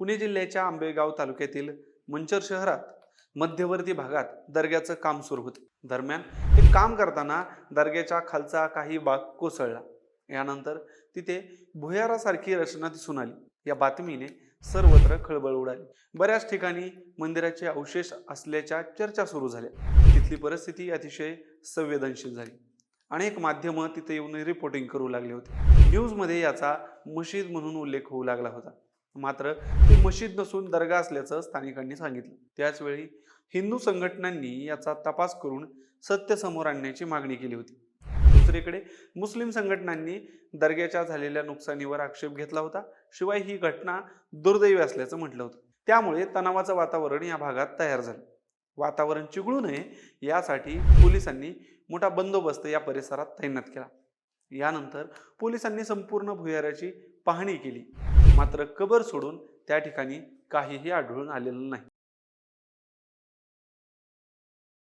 पुणे जिल्ह्याच्या आंबेगाव तालुक्यातील मंचर शहरात मध्यवर्ती भागात दर्ग्याचं काम सुरू होतं. दरम्यान हे काम करताना दर्ग्याच्या खालचा काही भाग कोसळला. यानंतर तिथे भुयारासारखी रचना दिसून आली. या बातमीने सर्वत्र खळबळ उडाली. बऱ्याच ठिकाणी मंदिराचे अवशेष असल्याच्या चर्चा सुरू झाल्या. तिथली परिस्थिती अतिशय संवेदनशील झाली. अनेक माध्यमं तिथे येऊन रिपोर्टिंग करू लागले होते. न्यूजमध्ये याचा मशीद म्हणून उल्लेख होऊ लागला होता. मात्र ती मशीद नसून दर्गा असल्याचं स्थानिकांनी सांगितलं. त्याचवेळी हिंदू संघटनांनी याचा तपास करून सत्य समोर आणण्याची मागणी केली होती. दुसरीकडे मुस्लिम संघटनांनी दर्ग्याच्या झालेल्या नुकसानीवर आक्षेप घेतला होता. शिवाय ही घटना दुर्दैवी असल्याचं म्हटलं होतं. त्यामुळे तणावाचं वातावरण या भागात तयार झालं. वातावरण चिघळू नये यासाठी पोलिसांनी मोठा बंदोबस्त या परिसरात तैनात केला. यानंतर पोलिसांनी संपूर्ण भुयाराची पाहणी केली. मात्र कबर सोडून त्या ठिकाणी काहीही आढळून आलेलं नाही.